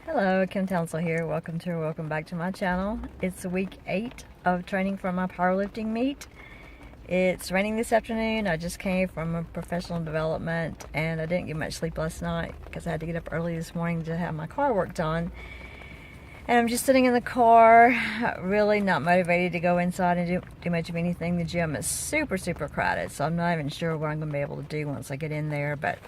Hello, Townsel here. Welcome back to my channel. It's week 8 of training for my powerlifting meet. It's raining this afternoon. I just came from a professional development and I didn't get much sleep last night because I had to get up early this morning to have my car worked on. And I'm just sitting in the car, really not motivated to go inside and do much of anything. The gym is super crowded, so I'm not even sure what I'm going to be able to do once I get in there, but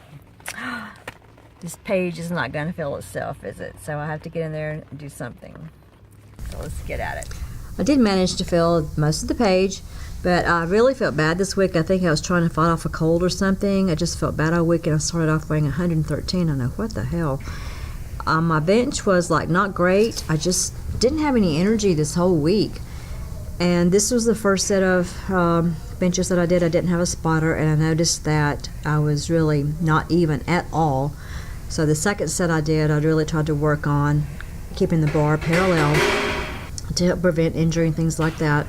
this page is not going to fill itself, is it? So I have to get in there and do something. So let's get at it. I did manage to fill most of the page, but I really felt bad this week. I think I was trying to fight off a cold or something. I just felt bad all week, and I started off weighing 113. I know, what the hell. My bench was like not great. I just didn't have any energy this whole week. And this was the first set of benches that I did. I didn't have a spotter, and I noticed that I was really not even at all. So the second set I did, I really tried to work on keeping the bar parallel to help prevent injury and things like that.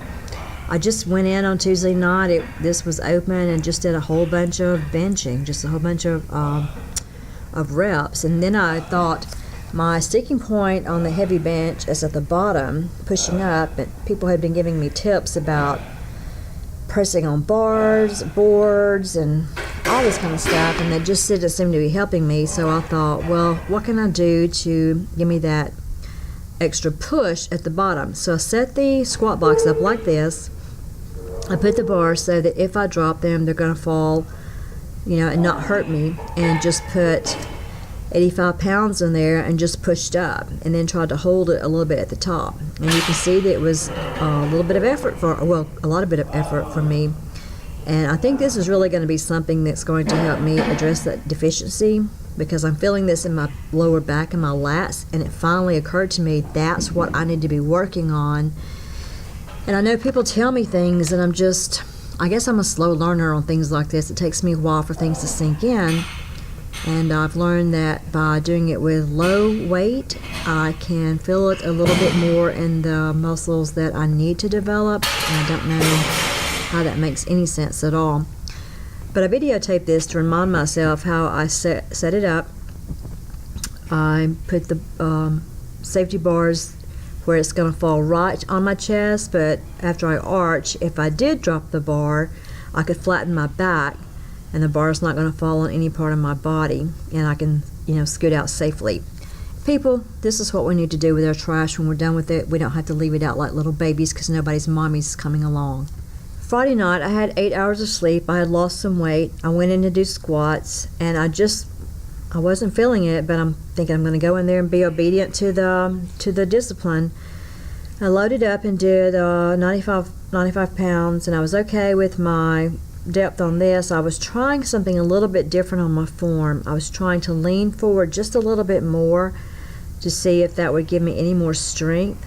I just went in on Tuesday night. This was open and just did a whole bunch of benching, just a whole bunch of reps. And then I thought my sticking point on the heavy bench is at the bottom, pushing up. And people had been giving me tips about pressing on bars, boards, and all this kind of stuff, and they just didn't seem to be helping me. So I thought, well, what can I do to give me that extra push at the bottom? So I set the squat box up like this. I put the bars so that if I drop them, they're going to fall, and not hurt me, and just put 85 pounds in there and just pushed up, and then tried to hold it a little bit at the top. And you can see that it was a lot of effort for me. And I think this is really going to be something that's going to help me address that deficiency, because I'm feeling this in my lower back and my lats, and it finally occurred to me that's what I need to be working on. And I know people tell me things, and I guess I'm a slow learner on things like this. It takes me a while for things to sink in. And I've learned that by doing it with low weight, I can feel it a little bit more in the muscles that I need to develop. And I don't know how that makes any sense at all. But I videotaped this to remind myself how I set it up. I put the safety bars where it's going to fall right on my chest, but after I arch, if I did drop the bar, I could flatten my back, and the bar is not going to fall on any part of my body, and I can, scoot out safely. People, this is what we need to do with our trash when we're done with it. We don't have to leave it out like little babies because nobody's mommy's coming along. Friday night, I had 8 hours of sleep. I had lost some weight. I went in to do squats, and I wasn't feeling it, but I'm thinking I'm going to go in there and be obedient to the discipline. I loaded up and did 95 pounds, and I was okay with my depth on this. I was trying something a little bit different on my form. I was trying to lean forward just a little bit more to see if that would give me any more strength.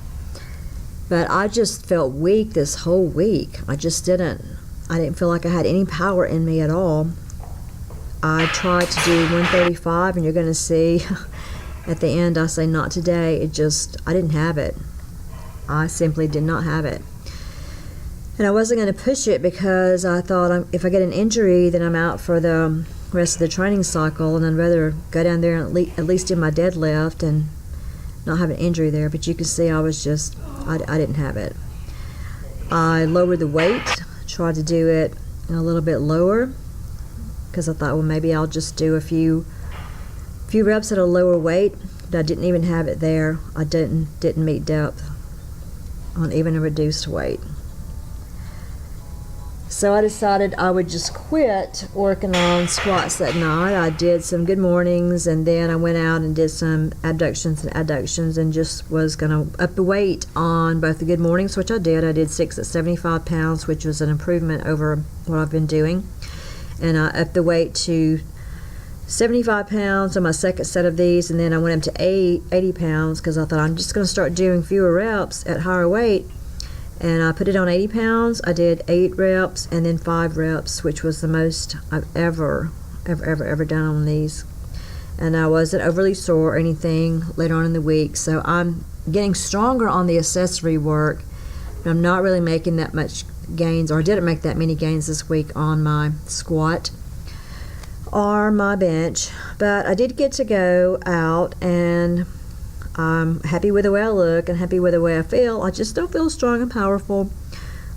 But I just felt weak this whole week. I didn't feel like I had any power in me at all. I tried to do 135, and you're going to see at the end I say not today. I didn't have it. I simply did not have it. And I wasn't going to push it because I thought if I get an injury, then I'm out for the rest of the training cycle, and I'd rather go down there and at least do my deadlift and not have an injury there. But you can see I didn't have it. I lowered the weight, tried to do it a little bit lower, because I thought, well, maybe I'll just do a few reps at a lower weight, but I didn't even have it there. I didn't meet depth on even a reduced weight. So I decided I would just quit working on squats that night. I did some good mornings, and then I went out and did some abductions and adductions, and just was going to up the weight on both the good mornings, which I did. I did 6 at 75 pounds, which was an improvement over what I've been doing. And I upped the weight to 75 pounds on my second set of these, and then I went up to 80 pounds because I thought I'm just going to start doing fewer reps at higher weight. And I put it on 80 pounds. I did 8 reps and then 5 reps, which was the most I've ever done on these. And I wasn't overly sore or anything later on in the week. So I'm getting stronger on the accessory work, but I'm not really making that much gains, or I didn't make that many gains this week on my squat or my bench. But I did get to go out and I'm happy with the way I look and happy with the way I feel. I just don't feel strong and powerful.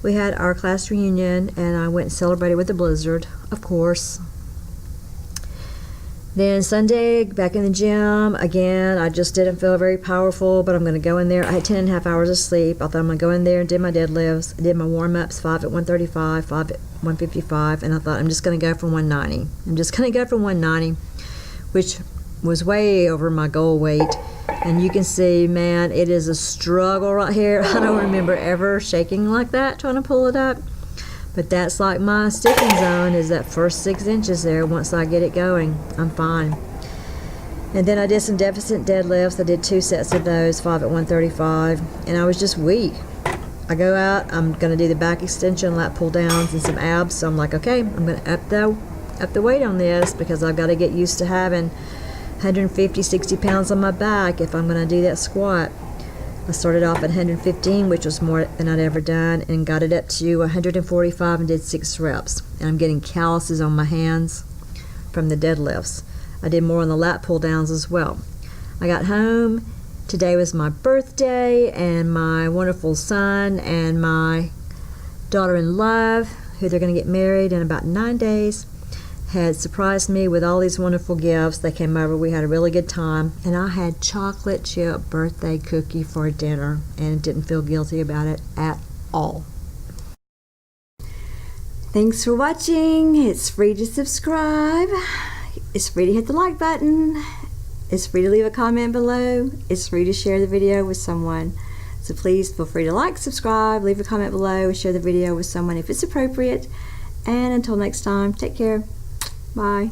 We had our class reunion and I went and celebrated with the blizzard, of course. Then Sunday, back in the gym, again, I just didn't feel very powerful, but I'm going to go in there. I had 10.5 hours of sleep. I thought I'm going to go in there and did my deadlifts. I did my warm-ups, 5 at 135, 5 at 155, and I thought I'm just going to go for 190. I'm just going to go for 190, which was way over my goal weight. And you can see, man, it is a struggle right here. I don't remember ever shaking like that, trying to pull it up. But that's like my sticking zone, is that first 6 inches there. Once I get it going, I'm fine. And then I did some deficit deadlifts. I did 2 sets of those, 5 at 135, and I was just weak. I go out, I'm gonna do the back extension, lat pull downs, and some abs. So I'm like, okay, I'm gonna up the weight on this because I've got to get used to having 150, 60 pounds on my back if I'm gonna do that squat. I started off at 115, which was more than I'd ever done, and got it up to 145 and did 6 reps. And I'm getting calluses on my hands from the deadlifts. I did more on the lat pull downs as well. I got home. Today was my birthday, and my wonderful son and my daughter-in-law, who they're going to get married in about 9 days, had surprised me with all these wonderful gifts. They came over, we had a really good time, and I had chocolate chip birthday cookie for dinner and didn't feel guilty about it at all. Thanks for watching. It's free to subscribe. It's free to hit the like button. It's free to leave a comment below. It's free to share the video with someone. So please feel free to like, subscribe, leave a comment below, and share the video with someone if it's appropriate. And until next time, take care. Bye.